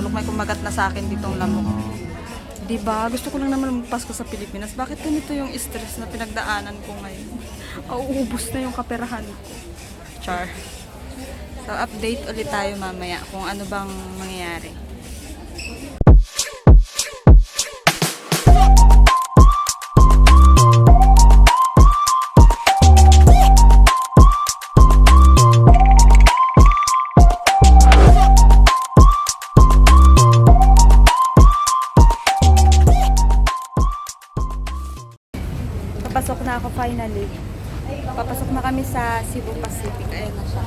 tulog, may kumagat na sa akin ditong lamok. Diba? Gusto ko lang naman magpasko sa Pilipinas. Bakit ganito yung stress na pinagdaanan ko ngayon? Uuubos na yung kaperahan ko. Char. So, update ulit tayo mamaya kung ano bang mangyayari. Papasok na ako finally. Papasok na kami sa Cebu Pacific. Ayan na siya.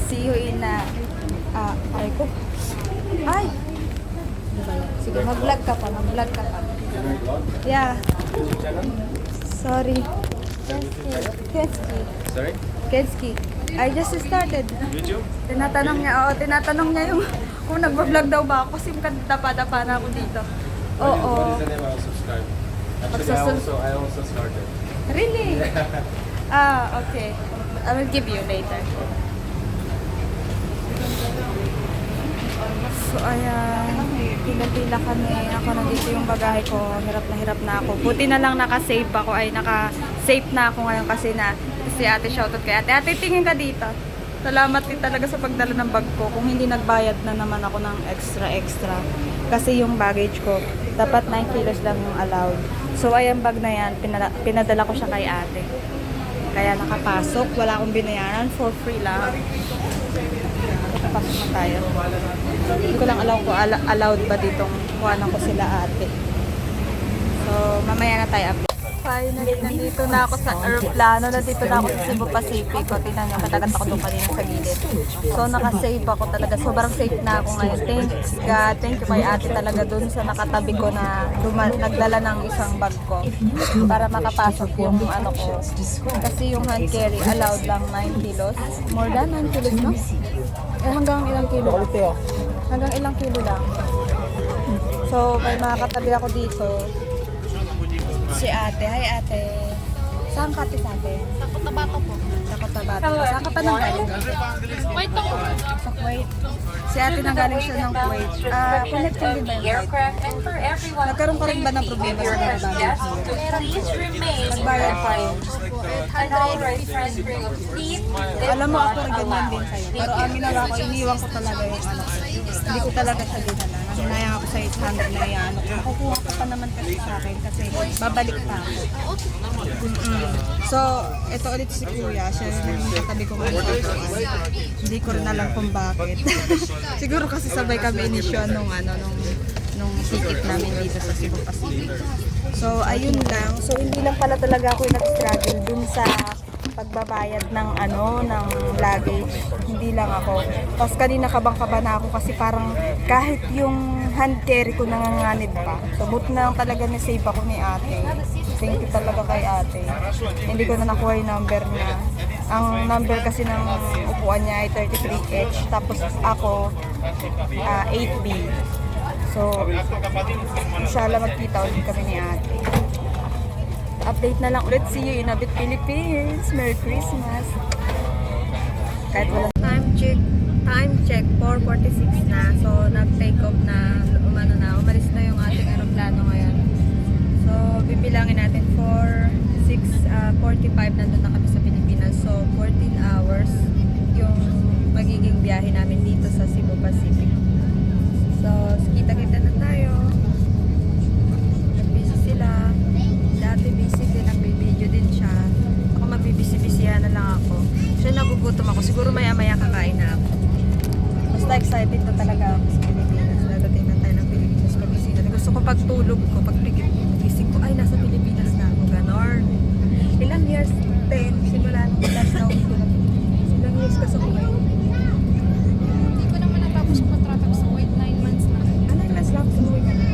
See you in ay ko. Ay! Sige, mag-vlog ka pa. Mag-vlog ka pa. Yeah. Sorry. Kenski. Sorry? Kenski. I just started. YouTube? Tinatanong niya yung kung nagbablog daw ba ako kasi dapa-dapa na ako dito. Oo. What is the name? I'll subscribe. Actually, I also started. Really? Okay. I will give you later. So, ayan. Pila-pila kami. Ako nandito yung bagahe ko. Hirap na ako. Buti na lang naka-save ako. Ay, naka-save na ako ngayon kasi si ate, shoutout kay ate. Ate, tingin ka dito. Salamat din talaga sa pagdala ng bag ko. Kung hindi nagbayad na naman ako ng extra. Kasi yung baggage ko, dapat 9 kilos lang yung allowed. So, ayan bag na yan. Pinadala ko siya kay ate. Kaya nakapasok. Wala akong binayaran. For free lang. Pasok na tayo. Hindi ko lang alam kung allowed ba ditong kuhanan ko sila ate. So, mamaya na tayo update. Finally, nandito na ako sa aeroplano. Nandito na ako sa Cebu Pacific. O, tingnan nyo, matagat ako doon kanina sa gilid. So, nakasave ako talaga. Sobrang safe na ako ngayon. Thanks God. Thank you kay ate talaga doon sa nakatabi ko na nagdala ng isang bag ko para makapasok yung ano ko. Kasi yung hand carry allowed lang 9 kilos. More than 9 kilos, no? Hanggang ilang kilo? Hanggang ilang kilo lang. So, may makakatabi ako dito. Si ate. Hi ate. Saan ka ate sa atin? Sa Cotabato po. Sa Cotabato. Saan ka pa nang galing? Wait ako. Sa Kuwait. Si ate nang galing siya ng Kuwait. Connected din ba yung flight? Nagkaroon ka rin ba ng problema sa nagbabayad? Please remain Nagbayad pa rin. Alam mo ako rin ganyan din sa'yo. Pero ang ginawa ko, iniwan ko talaga yung ano. Hindi ko talaga siya dinala. Hinayang ako sa 800 na yan. Makukuha ka pa naman kasi sa akin kasi babalik pa ako. So, ito ulit si Kuya. Siya rin yung katabi ko ngayon. Hindi ko rin alam kung bakit. Siguro kasi sabay kami inisyon nung ticket namin dito sa Cebu Pacific. So, ayun lang. So, hindi lang pala talaga ako yung nag-struggle dun sa pagbabayad ng ng luggage. Hindi lang ako. Tapos kanina kabang-kaba na ako kasi parang kahit yung hand carry ko nanganganib pa. So, buti na lang talaga na-save ako ni ate. Thank you talaga kay ate. Hindi ko na nakuha yung number niya. Ang number kasi ng upuan niya ay 33H. Tapos ako, 8B. So, inshallah magkita ulit kami ni ate. Update na lang ulit. See you in a bit, Philippines. Merry Christmas. Kahit wala. Time check. 4:46 na. So, nag-take off na. Umalis na yung ating aeroplano ngayon. So, bibilangin natin for 6:45 nandun na kami sa Pilipinas. So, 14 hours yung magiging biyahe namin dito sa Cebu Pacific. So, kita-kita na tayo. Busy sila. Dati busy din, nagbibideo din siya. Ako magbibisi-bisihan na lang ako. Siya nagugutom ako. Siguro maya-maya kakain na ako. Basta excited na talaga ako sa Pilipinas. Dadating na tayo ng Pilipinas pagising. Gusto ko pagtulog ko, pagising ko, ay nasa Pilipinas na ako. Ganon. Ilang years? 10. Simula nung last na uwi ko na Pilipinas. Ilang years ka sa Kuwait? Hindi ko naman natapos yung kontrata ko sa Kuwait. 9 months na. 9 months lang, sinuwi ka na.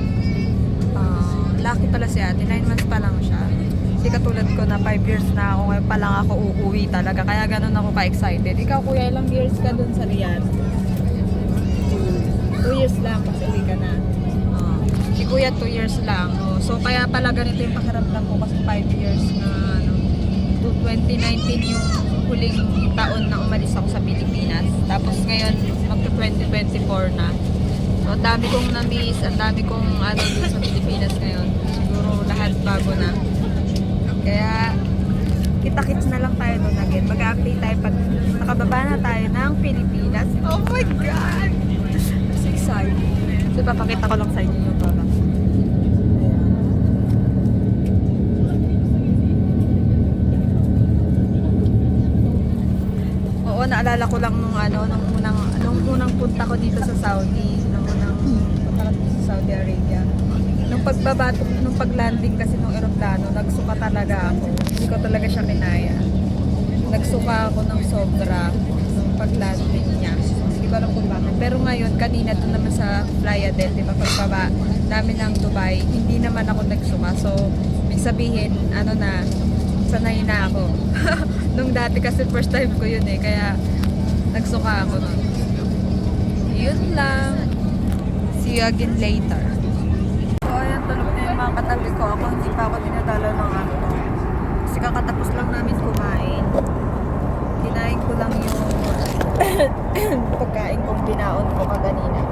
Lucky pala si ate, 9 months pa lang siya. Hindi katulad ko na 5 years na ako, ngayon pa lang ako uuwi talaga. Kaya ganun ako ka-excited. Ikaw kuya, ilang years ka dun sa Riyadh? 2 years lang, kasi uwi ka na. Si kuya 2 years lang. So kaya pala ganito yung pakiramdam ko kasi 5 years na 2019 yung huling taon na umalis ako sa Pilipinas. Tapos ngayon, magka-2024 na. So, ang dami kong na-miss, ang dami kong ano dun sa Pilipinas ngayon. Siguro lahat bago na. Kaya, kita-kits na lang tayo doon again. Mag-update tayo pag nakababa na tayo ng Pilipinas. Oh my God! So excited. So, papakita ko lang sa inyo yung parang. Oo, naalala ko lang nung unang punta ko dito sa Saudi, nung unang punta ko dito sa Saudi Arabia. Nung pag-landing kasi nung eroplano, nagsuka talaga ako. Hindi ko talaga siya kinaya. Nagsuka ako ng sobra nung pag-landing niya. Hindi ko alam kung bakit. Pero ngayon, kanina doon naman sa Playa del, di ba, pagbaba namin ng Dubai, hindi naman ako nagsuka. So, ibig sabihin, sanay na ako. Nung dati kasi first time ko yun eh, kaya nagsuka ako nun. Yun lang. See you again later. So, ayan, tulog na yung mga katabi ko. Ako hindi pa ako dinadala ng ano. Kasi kakatapos lang namin kumain. Kinain ko lang yung pagkain kong binaon ko kaganina.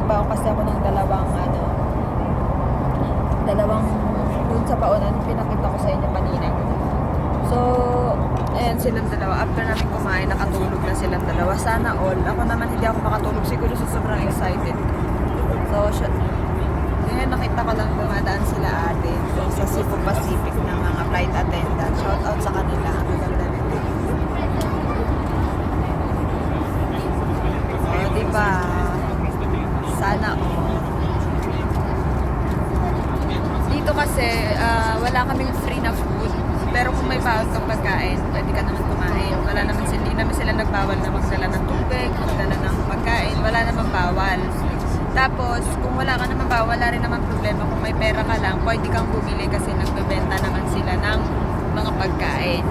Nagbaon kasi ako ng dalawang dun sa paonan, pinakita ko sa inyo kanina. So, ayan silang dalawa. After namin kumain, nakatulog na silang dalawa. Sana all. Ako naman hindi ako makatulog. Siguro sa sobrang excited. So, ngayon nakita ko lang dumadaan sila ate. So, sa Cebu Pacific ng mga flight attendant. Shout out sa kanila. Ang ganda nila. So, diba? Sana all. Dito kasi, wala kaming free na food. Pero kung may bawal kang pagkain, pwede ka naman kumain. Hindi naman sila nagbawal na magdala ng tubig, magdala ng pagkain. Wala naman bawal. Tapos, kung wala ka naman bawal, wala rin naman problema. Kung may pera ka lang, pwede kang bumili kasi nagbebenta naman sila ng mga pagkain.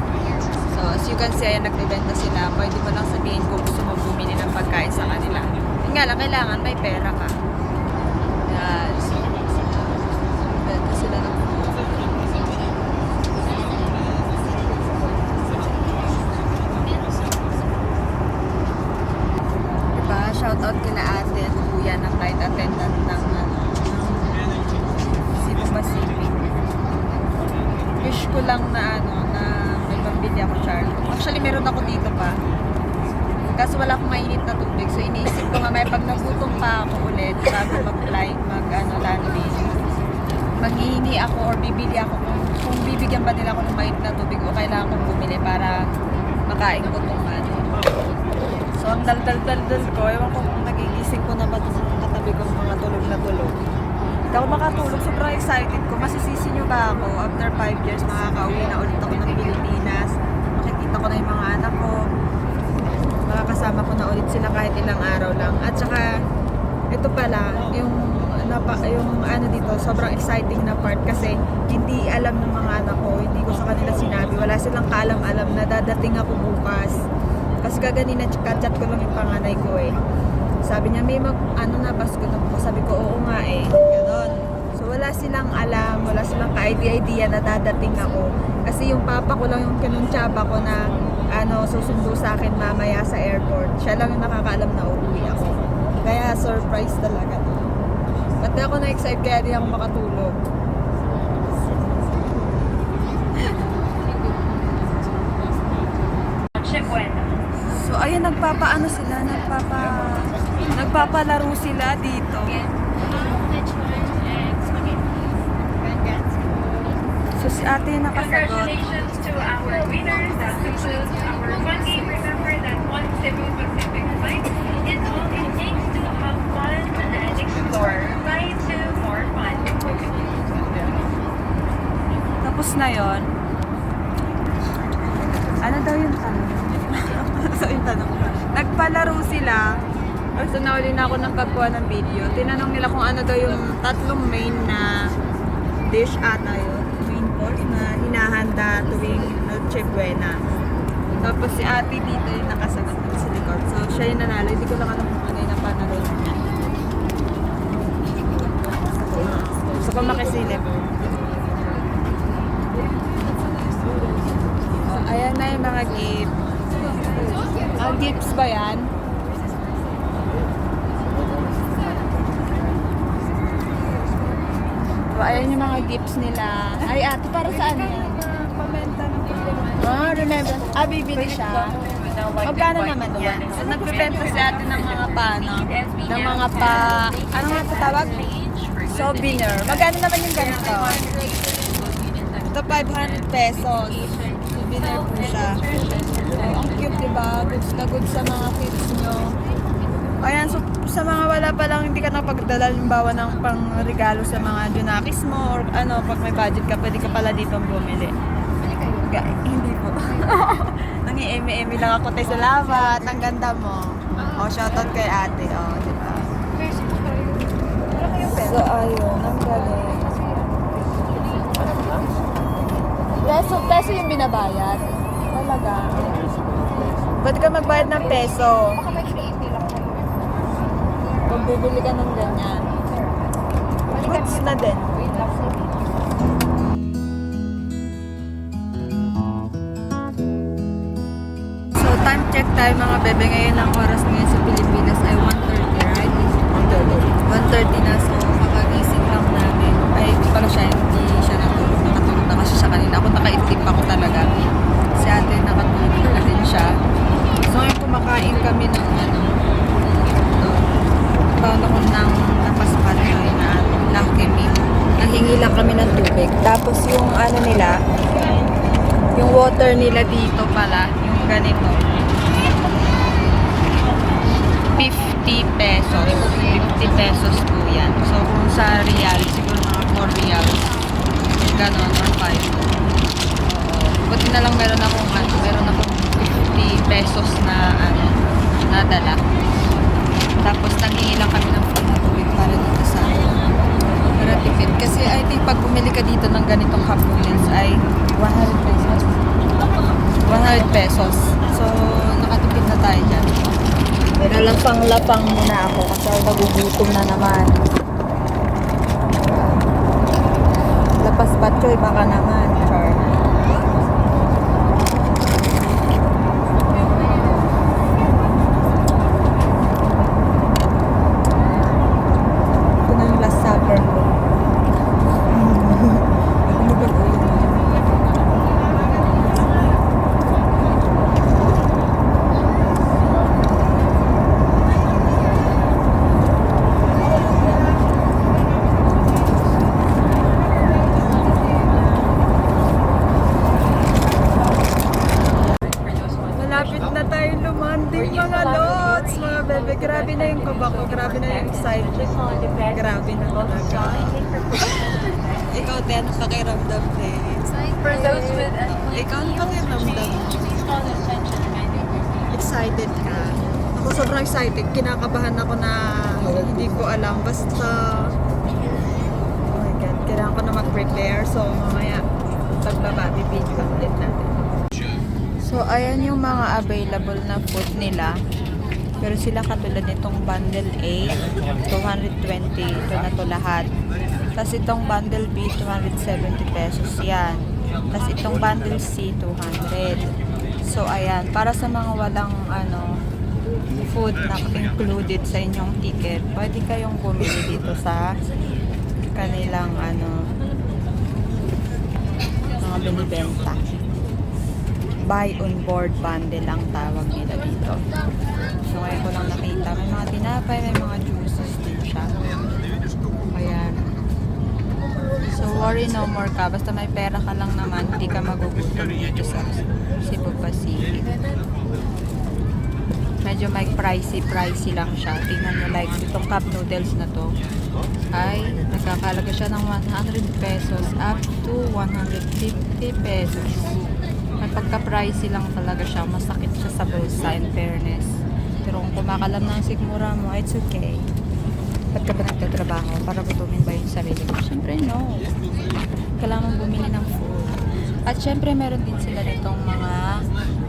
So, as you can see, ayan, nagbebenta sila. Pwede mo lang sabihin kung gusto mo bumili ng pagkain sa kanila. Yun nga lang, kailangan may pera ka. Yan. Benta sila ng shout out kila ate at kuya na flight attendant ng Cebu Pacific. Wish ko lang na may pambili ako charge. Actually meron ako dito pa. Kaso wala akong mainit na tubig. So iniisip ko nga may pag nagutom pa ako ulit bago mag-flight, landing. Maghihingi ako or bibili ako kung bibigyan ba nila ako ng mainit na tubig o kailangan kong bumili para makain ko itong So, ang dal-dal-dal ko, ewan ko kung nagigising ko na ba ito sa mga katabi kong mga tulog na tulog. Hindi ako makatulog, sobrang excited ko. Masisisi nyo ba ako? After 5 years, makakauwi na ulit ako ng Pilipinas. Makikita ko na yung mga anak ko. Makakasama ko na ulit sila kahit ilang araw lang. At saka, ito pala, yung dito, sobrang exciting na part kasi hindi alam ng mga anak ko, hindi ko sa kanila sinabi. Wala silang kaalam-alam na dadating ako bukas. Kasi kaganina chat ko lang yung panganay ko eh. Sabi niya, may Pasko na po. Sabi ko, oo nga eh. Ganon. So wala silang alam, wala silang ka-idea na dadating ako. Kasi yung papa ko lang yung kinuntsaba ko na susundo sa akin mamaya sa airport. Siya lang yung nakakaalam na uuwi ako. Kaya surprise talaga. Pati ako na-excite kaya di ako makatulog. So, ayun, nagpapalaro sila dito. So, si ate yung nakasagot. Congratulations to our winners. That concludes our 1 game. Remember that one Cebu Pacific flight is all it takes to have fun and explore. Fly to more fun. Tapos na yon. Ano daw yung tanong? So, yung tanong. Nagpalaro sila. So, nauli na ako ng pagkuha ng video. Tinanong nila kung ano daw yung tatlong main na dish ata yun. Main course na hinahanda tuwing Noche Buena. Tapos si ate dito yung nakasagot sa likod. So, siya yung nanalo. Hindi ko lang alam kung ano yung napanalo niya. Gusto ko makisilip. So, ayan na yung mga gift. Dips ba yan? So, ayan yung mga dips nila. Ay, ate, para saan yan? Pamenta ng pagkakas. Ah, remember. Ah, bibili siya. Magkano naman yan? So, nagbibenta si ate ng mga ng mga ano nga ito tawag? Souvenir. Magkano naman yung ganito? Ito, 500 pesos. Souvenir po siya. So, ang cute, diba? Goods na goods sa mga kids nyo. Ayan, so sa mga wala pa lang, hindi ka napagdala limbawa ng pang-regalo sa mga junakis mo or ano, pag may budget ka, pwede ka pala dito bumili. Hindi po. Nangi-eme-eme lang ako, tayo salamat. Ang ganda mo. O, shoutout kay ate. O, diba? So, ayun. Ang galing. Peso yung binabayad. Talaga. Pwede ka magbayad ng peso. Kung bibili ka ng ganyan. Goods na din. So, time check tayo mga bebe. Ngayon ang oras ngayon sa Pilipinas ay 1:30, right? 1:30 na. So, kakagising lang namin. Ay, hindi pala siya. Hindi siya natulog. Nakatulog na kasi siya kanina. Ako nakaitip ako talaga. Si ate nakatulog na din siya. So, ngayon kumakain kami ng baon ako ng napaspat na Lucky Me. Nahingi lang kami ng tubig. Tapos yung ano nila, yung water nila dito pala, yung ganito. 50 pesos. 50 pesos po yan. So kung sa real, siguro mga 4 reals. Ganon, or 5. Buti na lang meron akong 50 pesos na nadala. Tapos nanghingi lang kami ng free na tubig para dito sa para tipid. Kasi I think pag bumili ka dito ng ganitong cup noodles ay 100 pesos. 100 pesos. So, nakatipid na tayo dyan. Nalapang-lapang muna ako kasi nagugutom na naman. Lapas batchoy baka naman. Char. Malapit na tayo lumanding mga lods, mga bebe. Grabe na yung kaba ko, grabe na yung excitement. Grabe na talaga. Ikaw, te, anong pakiramdam, te? For those with Ikaw, anong pakiramdam? Excited ka? Ako sobrang excited. Kinakabahan ako na hindi ko alam. Basta, oh my God, kailangan ko na mag-prepare. So, mamaya, pagbaba, bibidyo ulit natin. So, ayan yung mga available na food nila. Pero sila katulad nitong bundle A, 220. Ito na to lahat. Tapos itong bundle B, 270 pesos yan. Tapos itong bundle C, 200. So, ayan. Para sa mga walang food na included sa inyong ticket, pwede kayong bumili dito sa kanilang mga binibenta. Buy on board bundle ang tawag nila dito. So, ngayon ko lang nakita. May mga tinapay, may mga juices din siya. Ayan. So, worry no more ka. Basta may pera ka lang naman, hindi ka magugutom dito sa Cebu Pacific. Medyo may pricey lang siya. Tingnan mo, like, itong cup noodles na to ay nagkakalaga siya ng 100 pesos up to 150 pesos. May pagka-pricey lang talaga siya. Masakit siya sa bulsa, in fairness. Pero kung kumakalam ng sigmura mo, it's okay. Ba't ka ba nagtatrabaho? Para gutumin ba yung sarili mo? Siyempre, no. Kailangan bumili ng food. At siyempre, meron din sila nitong mga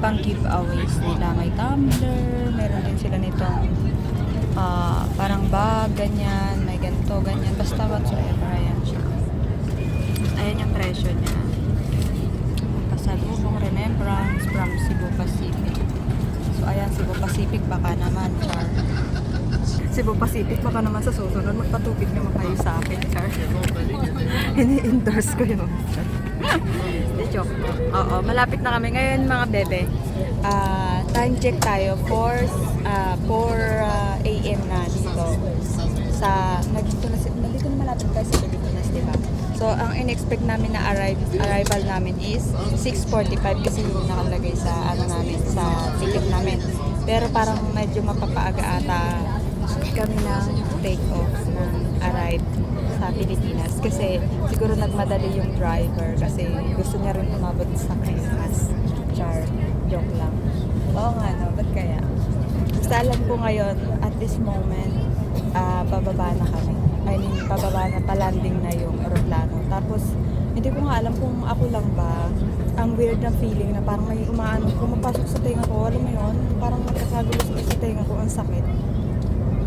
pang-giveaways nila. May tumbler, meron din sila nitong parang bag, ganyan. May ganito, ganyan. Basta whatsoever. Ayan siya. Ayan yung presyo niya. Pasalubong remembrance from Cebu Pacific. So, So ayan, Cebu Pacific baka naman, char. Cebu Pacific baka naman sa susunod magpatubig naman kayo sa akin, char. Ini-endorse ko yun. Di joke. Oo, malapit na kami ngayon mga bebe. Time check tayo 4 AM na dito. Nandito na malapit tayo sa Pilipinas, di ba? So, ang in-expect namin na arrival namin is 6:45 kasi yung nakalagay sa namin, sa ticket namin. Pero parang medyo mapapaaga ata kami ng take off ng arrive sa Pilipinas kasi siguro nagmadali yung driver kasi gusto niya rin umabot sa Christmas. Char, joke lang. Oo nga no, ba't kaya? Basta alam ko ngayon, at this moment, bababa na kami. I mean, bababa na, palanding na yung aeroplano. Tapos, hindi ko nga alam kung ako lang ba, ang weird na feeling na parang may pumapasok sa tenga ko. Alam mo yun? Parang magkakagulo sa tenga ko, ang sakit.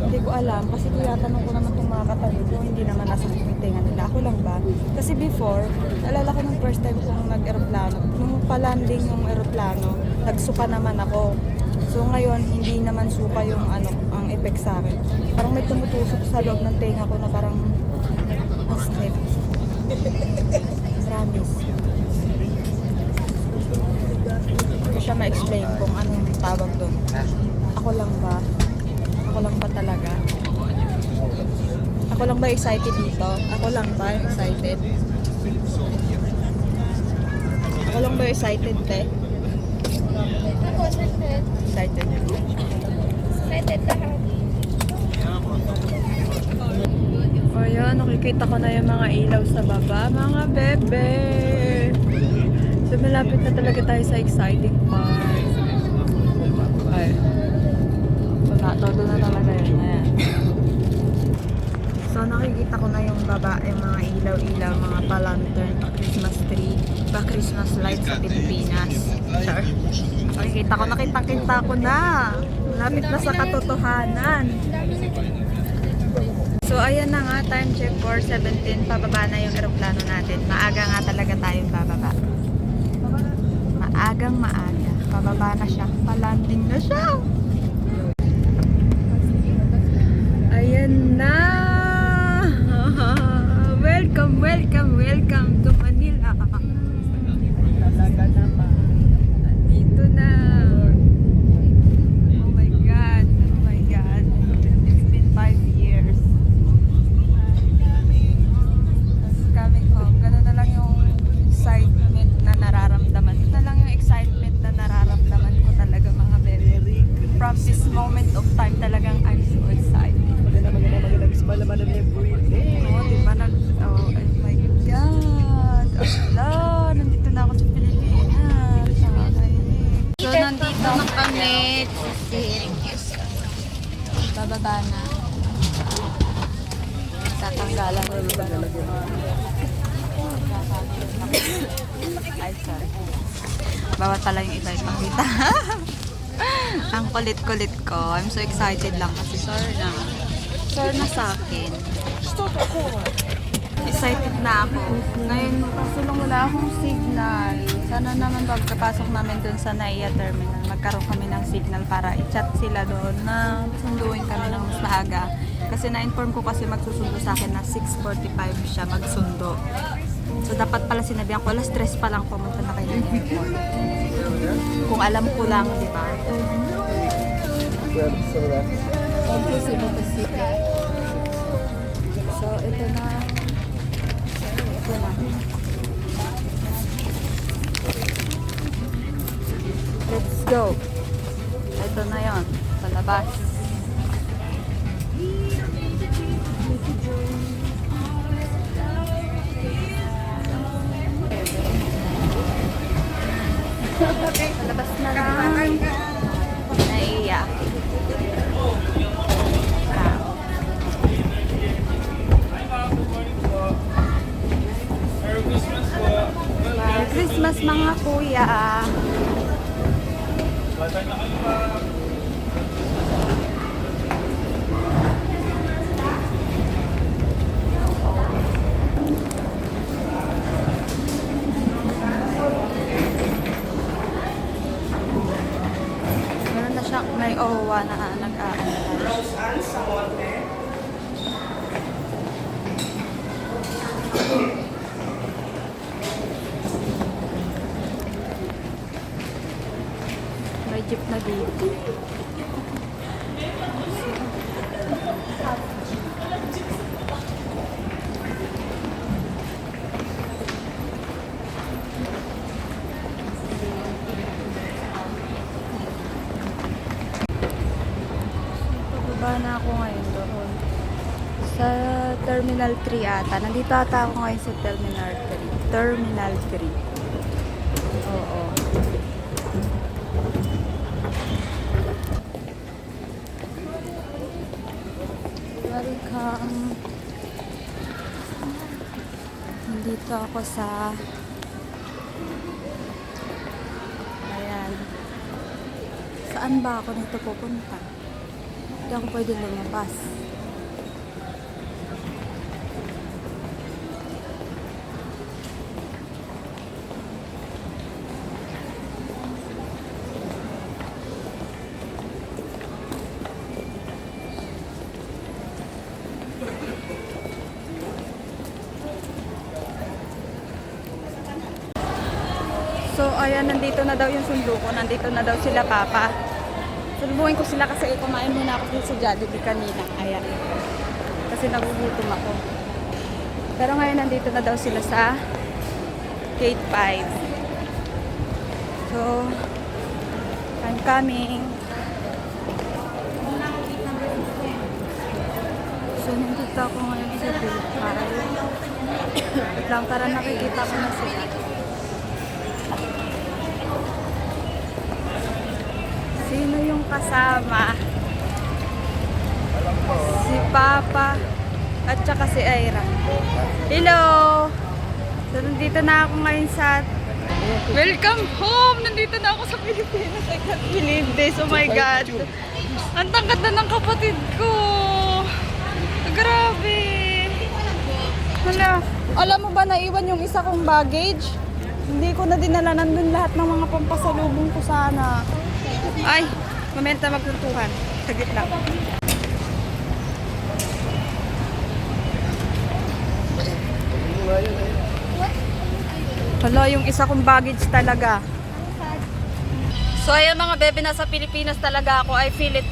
Hindi ko alam, kasi tinatanong ko naman itong mga katabi ko, hindi naman nasa yung tenga nila. Ako lang ba? Kasi before, naalala ko nung first time kong nag-aeroplano, nung palanding yung aeroplano, nagsuka naman ako. So ngayon, hindi naman suka yung ang effect sa akin. Parang may tumutusok sa loob ng tenga ko na parang ang sakit. Promise. Hindi ko siya ma-explain kung anong tawag doon. Ako lang ba? Ako lang ba talaga? Ako lang ba excited dito? Ako lang ba excited? Ako lang ba excited, te? Ako, excited. Excited. Excited lahat. O yun, nakikita ko na yung mga ilaw sa baba. Mga bebe! So, malapit na talaga tayo sa exciting part. Ay. Wala, todo na talaga yun. Ayan. So, nakikita ko na yung baba, yung mga ilaw-ilaw, mga pa-lantern, pa-Christmas tree, pa-Christmas lights sa Pilipinas. Char. Nakikita ko, nakita ko na. Malapit na sa katotohanan. So, ayan na nga, time check 4:17, pababa na yung aeroplano natin. Maaga nga talaga tayong bababa. Maagang maaga. Pababa na siya. Palanding na siya. Ayan na! Welcome, welcome, welcome to Manila. Talaga naman. Andito na. Oh my God. Oh my God. It's been 5 years. Coming home. Ganun na lang yung excitement na nararamdaman. Ito na lang yung excitement na nararamdaman ko talaga mga bebe. From this moment of time talagang I'm so excited. Oo, diba? Oh my God. Ala, nandito na ako sa Pilipinas. So, nandito na kami. Bababa na. Tatanggalan ko yung ay, sorry. Bawat pala yung iba yung makita. Ang kulit-kulit ko. I'm so excited lang kasi sorry na sa akin. Excited na ako. Ngayon, kaso lang wala akong signal. Sana naman pagkapasok namin dun sa NAIA terminal, magkaroon kami ng signal para i-chat sila doon na sunduin kami ng mas maaga. Kasi na-inform ko kasi magsusundo sa akin na 6:45 siya magsundo. So, dapat pala sinabihan ko, alas 3 pa lang pumunta na kayo ng airport. Kung alam ko lang, di ba? So, ito na. Ito na. Let's go. Ito na yon, palabas. Palabas na lang. Naiiyak. Merry Christmas mga kuya. Bababa na ako ngayon doon. Sa Terminal 3 ata. Nandito ata ako ngayon sa Terminal 3. Terminal 3. Oo. Welcome. Nandito ako sa ayan. Saan ba ako nito pupunta? Hindi ako pwede lumabas. So, ayan, nandito na daw yung sundo ko. Nandito na daw sila, Papa. Sulbuhin ko sila kasi kumain muna ako dito sa Jollibee kanina. Ayan. Kasi nagugutom ako. Pero ngayon, nandito na daw sila sa Gate 5. So, I'm coming. So, nandito ako ngayon sa Gate 5. Wait lang, para nakikita ko na sila. Sino yung kasama? Si Papa at saka si Ira. Hello! So, nandito na ako ngayon sa welcome home! Nandito na ako sa Pilipinas. I can't believe this. Oh my God. Ang tangkat na ng kapatid ko. Grabe. Hala. Alam mo ba, naiwan yung isa kong baggage? Hindi ko na dinala. Nandun lahat ng mga pampasalubong ko sana. Ay, mamenta magtuntuhan. Saglit lang. Hala, yung isa kong baggage talaga. So, ayun mga bebe, nasa Pilipinas talaga ako. I feel it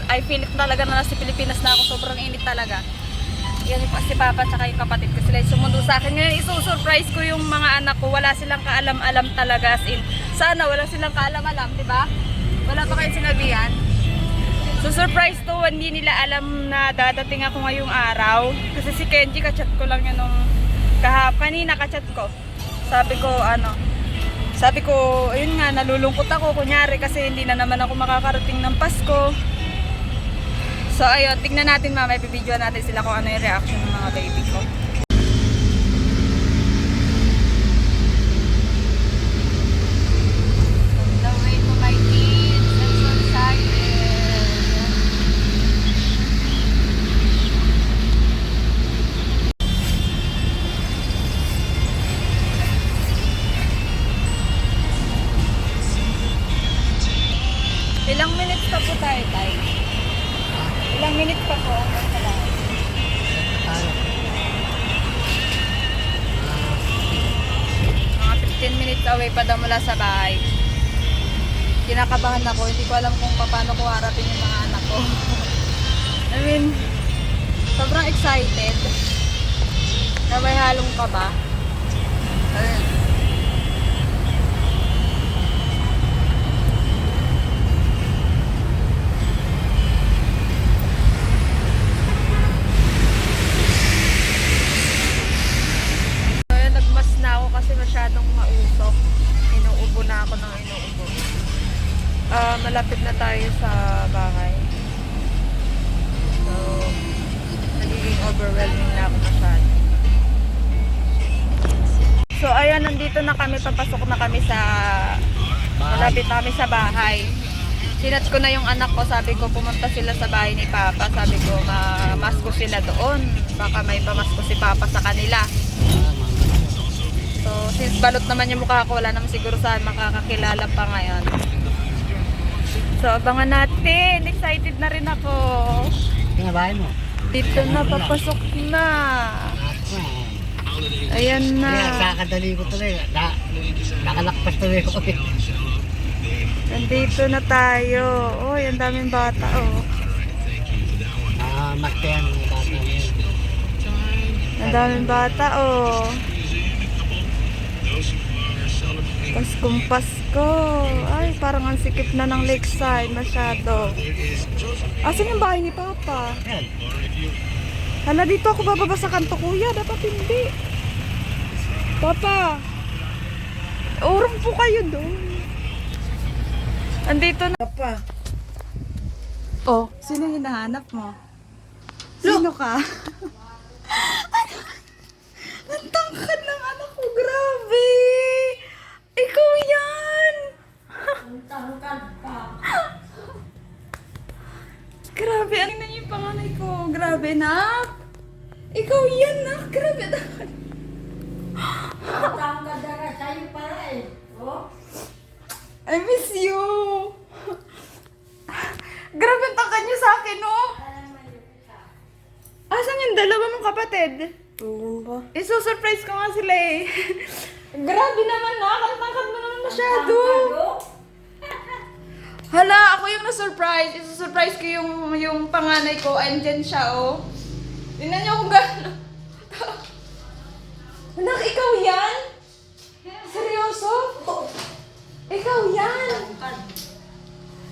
talaga na nasa Pilipinas na ako. Sobrang init talaga. Yan yung si Papa at yung kapatid ko. Sila yung sumundo sa akin. Ngayon, isusurprise ko yung mga anak ko. Wala silang kaalam-alam talaga. As in, sana wala silang kaalam-alam, di ba? Wala pa kayong sinabihan. So, surprise to. Hindi nila alam na dadating ako ngayong araw. Kasi si Kenji, kachat ko lang yun nung kanina kachat ko. Sabi ko, ayun nga, nalulungkot ako. Kunyari, kasi hindi na naman ako makakarating ng Pasko. So, ayun, tignan natin mamaya. Bibidyoan natin sila kung ano yung reaction ng mga baby ko. On the way to my kids. I'm so excited. Ilang minutes pa po tayo, Tay? Ilang minutes pa po hanggang sa bahay? Mga 15 minutes away pa daw mula sa bahay. Kinakabahan ako. Hindi ko alam kung paano ko harapin yung mga anak ko. I mean, sobrang excited. Na may halong kaba. Ayun. Kasi masyadong mausok. Inuubo na ako ng inuubo. Malapit na tayo sa bahay. So, nagiging overwhelming na ako masyado. So, ayan, nandito na kami. Papasok na kami sa malapit na kami sa bahay. Sinat ko na yung anak ko. Sabi ko, pumunta sila sa bahay ni Papa. Sabi ko, mamasko sila doon. Baka may pamasko si Papa sa kanila. So, since balot naman yung mukha ko, wala naman siguro saan makakakilala pa ngayon. So, abangan natin. Excited na rin ako. Pinabahay mo? Dito na, papasok na. Ayan na. Kakadali ko tuloy. Nakalakpas tuloy ko. Nandito na tayo. Oh, ang daming bata, oh. Mas kaya ng bata mo yun. Ang daming bata, oh. Paskong Pasko. ko. Ay, parang ang sikip na ng lakeside masyado. Asan yung bahay ni Papa? Yan. Hala, dito ako bababa sa kanto, kuya. Dapat hindi. Papa, urong po kayo doon. Andito na. Papa. Oh, sino hinahanap mo? Sino ka? Ang tangkad ng anak ko, grabe! Ikaw yan! Ang tangkad pa. Grabe, ano na yung panganay ko? Grabe, nak! Ikaw yan, nak! Grabe, nak! Ang tangkad na sa'yo para eh. Oh? I miss you! Grabe ang tangkad niyo sa akin, no? Asan yung dalawa mong kapatid? Isusurprise ko nga sila eh. Grabe naman, nak! Ang tangkad mo naman masyado! Hala, ako yung na-surprise. Isusurprise ko yung panganay ko. Andyan siya, oh. Tingnan niyo kung gano'n. Anak, ikaw yan? Seryoso? Ikaw yan?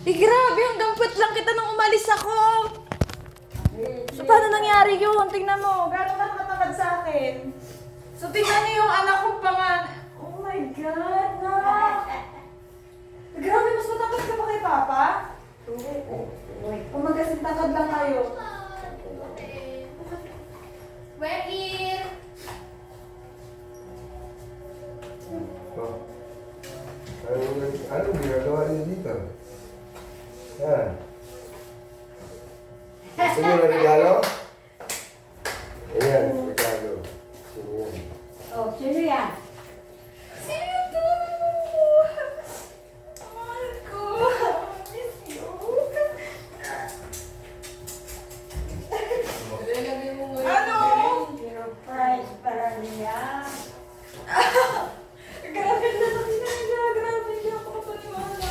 Grabe, hanggang puwet lang kita nung umalis ako. So, paano nangyari yun? Tingnan mo, gano'n ka nakatamad sa akin. So, tingnan niyo yung anak kong panganay. Oh my God, nak! Grabe, mas matangkad ka pa kay Papa? Kung magkasintangkad lang kayo. We're here! Anong ginagawa niyo dito? Yan. Gusto niyo ng regalo? Ayan, regalo. Sino yan? Oh, sino yan? Sino to? Mahal ko. Miss you. Ano? Surprise para niya. Grabe na nakita niya. Grabe niya ako kapaniwala.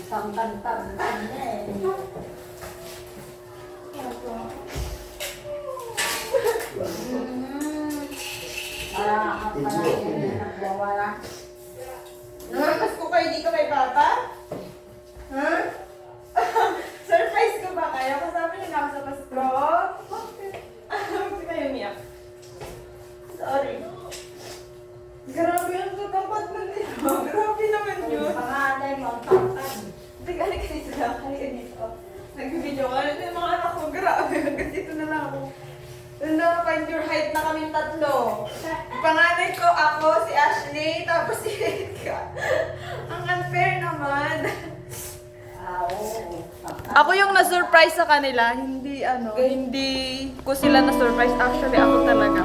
Tangkad niya eh. Namamas ko kayo dito kay Papa? Ha? Surprise ko ba kayo? Kasama niyo na ako sa Pasko? Bakit? Hindi kayo umiyak. Sorry. Grabe ang tatapat na nito. Grabe naman yun. Panganay mo, tangkad. Teka, halika dito lang. Halika dito. Nag-video ka. Ano yung mga anak ko? Grabe. Hanggang dito na lang ako. Find your height na kaming tatlo. Panganay ko ako, si Ashley, tapos si Erika. Ang unfair naman. Ako yung na-surprise sa kanila, hindi ko sila na-surprise. Actually, ako talaga.